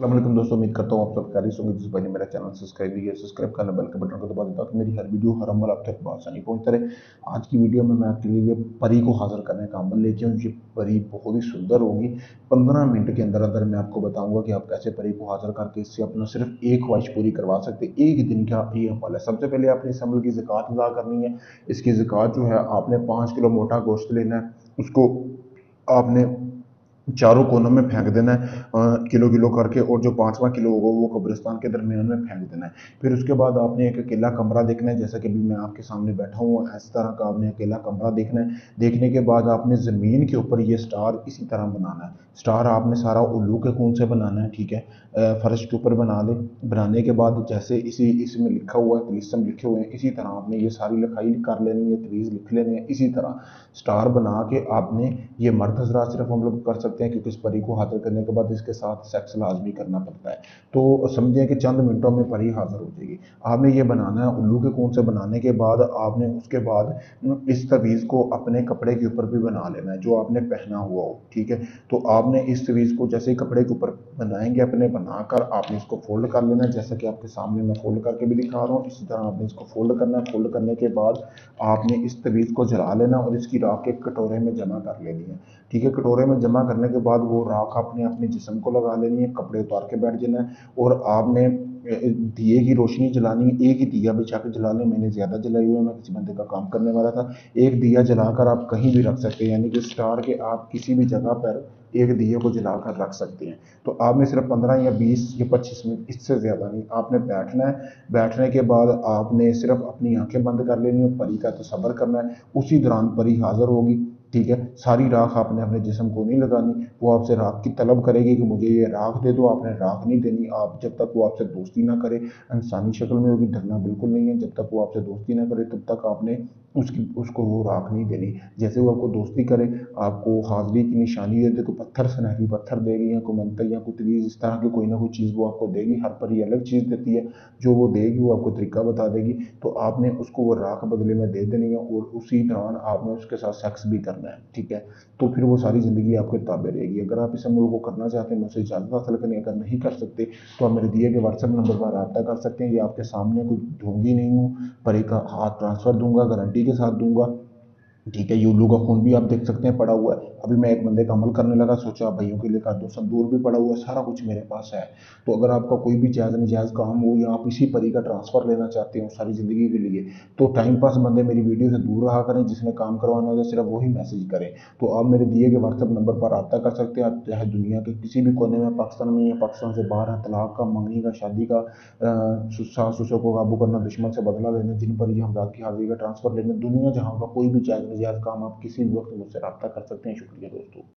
अस्सलाम दोस्तों, उम्मीद करता हूँ आप सब खैरियत होंगे। जिस भाई ने मेरा चैनल सब्सक्राइब किया, सब्सक्राइब करना, बेल के बटन को दबा देता हूँ कि मेरी हर वीडियो हर अमल आप तक आसानी पहुँचता रहे। आज की वीडियो में मैं आपके लिए ये परी को हाजिर करने का अमल लेके हूँ। ये परी बहुत ही सुंदर होगी। 15 मिनट के अंदर अंदर मैं आपको बताऊंगा कि आप कैसे परी को हाजिर करके इससे अपना सिर्फ एक ख्वाहिश पूरी करवा सकते हैं। एक दिन का ये अमल है। सबसे पहले आपने इस अमल की ज़कात अदा करनी है। इसकी ज़कात जो है, आपने 5 किलो मोटा गोश्त लेना है। उसको आपने चारों कोनों में फेंक देना है, किलो किलो करके, और जो 5वां किलो होगा वो कब्रिस्तान के दरमियान में फेंक देना है। फिर उसके बाद आपने एक अकेला कमरा देखना है, जैसा कि अभी मैं आपके सामने बैठा हूँ, इस तरह का आपने अकेला कमरा देखना है। देखने के बाद आपने ज़मीन के ऊपर ये स्टार इसी तरह बनाना है। स्टार आपने सारा उल्लू के खून से बनाना है, ठीक है। फर्श के ऊपर बना ले। बनाने के बाद जैसे इसी इसमें लिखा हुआ है, तिलिस्म लिखे हुए हैं, इसी तरह आपने ये सारी लिखाई कर लेनी है, तवीज़ लिख लेने हैं। इसी तरह स्टार बना के आपने, ये मर्द हजरात सिर्फ हम लोग कर सकते हैं, क्योंकि इस परी को हासिल करने के बाद इसके साथ सेक्स लाजमी करना पड़ता है। तो समझें कि चंद मिनटों में परी हाजिर हो जाएगी। आपने ये बनाना है उल्लू के खून से। बनाने के बाद आपने उसके बाद इस तवीज़ को अपने कपड़े के ऊपर भी बना लेना है, जो आपने पहना हुआ हो, ठीक है। तो आपने इस तवीज़ को जैसे ही कपड़े के ऊपर बनाएंगे, अपने बनाकर आपने इसको फोल्ड कर लेना है, जैसा कि आपके सामने मैं फोल्ड करके भी दिखा रहा हूँ। इसी तरह आपने इसको फोल्ड करना है। फोल्ड करने के बाद आपने इस तवीज़ को जला लेना और इसकी राख एक कटोरे में जमा कर लेनी है, ठीक है। कटोरे में जमा करने के बाद वो राख आपने अपने जिस्म को लगा लेनी है, कपड़े उतार के बैठ जाना है। और आपने दिए की रोशनी जलानी है। एक ही दिया बिछा के जला लें। मैंने ज़्यादा जलाई हुई है, मैं किसी बंदे का काम करने वाला था। एक दिया जलाकर आप कहीं भी रख सकते हैं, यानी कि स्टार के आप किसी भी जगह पर एक दिए को जलाकर रख सकते हैं। तो आपने सिर्फ 15 या 20 या 25 मिनट, इससे ज़्यादा नहीं, आपने बैठना है। बैठने के बाद आपने सिर्फ अपनी आंखें बंद कर लेनी है, परी का तसव्वुर करना है। उसी दौरान परी हाजिर होगी, ठीक है। सारी राख आपने अपने जिस्म को नहीं लगानी। वो आपसे राख की तलब करेगी कि मुझे ये राख दे दो। आपने राख नहीं देनी। आप जब तक वो आपसे दोस्ती ना करे, इंसानी शक्ल में होगी, डरना बिल्कुल नहीं है। जब तक वो आपसे दोस्ती ना करे तब तक आपने उसको वो राख नहीं देनी। जैसे वो आपको दोस्ती करे, आपको हाजिरी की निशानी दे दे, कोई पत्थर, सुनहरी पत्थर देगी, या कोई मंत्र या कोई तवीज़, इस तरह की कोई ना कोई चीज़ वो आपको देगी। हर परी अलग चीज़ देती है। जो वो देगी वो आपको तरीका बता देगी। तो आपने उसको वो राख बदले में दे देनी है, और उसी दौरान आपने उसके साथ सेक्स भी करना है, ठीक है। तो फिर वो सारी ज़िंदगी आपके ताबे रहेगी। अगर आप इस अमल को करना चाहते हैं, मुझसे इजाज़त हासिल करें। अगर नहीं कर सकते तो आप मेरे दिए गए व्हाट्सएप नंबर पर रब्ता कर सकते हैं। ये आपके सामने कुछ ढूंढी नहीं हूँ, परी का हाथ ट्रांसफ़र दूंगा, गारंटी के साथ दूंगा, ठीक है। यूलू का खून भी आप देख सकते हैं पड़ा हुआ है। अभी मैं एक बंदे का अमल करने लगा, सोचा भाइयों के लिए कर दो। संदूर भी पड़ा हुआ है, सारा कुछ मेरे पास है। तो अगर आपका कोई भी जायज़ नजायज़ काम हो, या आप इसी परी का ट्रांसफ़र लेना चाहते हो सारी ज़िंदगी के लिए, तो टाइम पास बंदे मेरी वीडियो से दूर रहा करें। जिसने काम करवाना हो सिर्फ वही मैसेज करें। तो आप मेरे दिए गए व्हाट्सएप नंबर पर रब्ता कर सकते हैं। आप चाहे दुनिया के किसी भी कोने में, पाकिस्तान में या पाकिस्तान से बाहर हैं, तलाक का, मंगनी का, शादी का, सास ससुर को काबू करना, दुश्मन से बदला लेना, जिन पर ये हमदाद की हाजिरी का ट्रांसफ़र लेना, दुनिया जहाँ का कोई भी जायज़ नजायज़ काम आप किसी भी वक्त मुझसे रब्ता कर सकते हैं। शुक्रिया दोस्तों।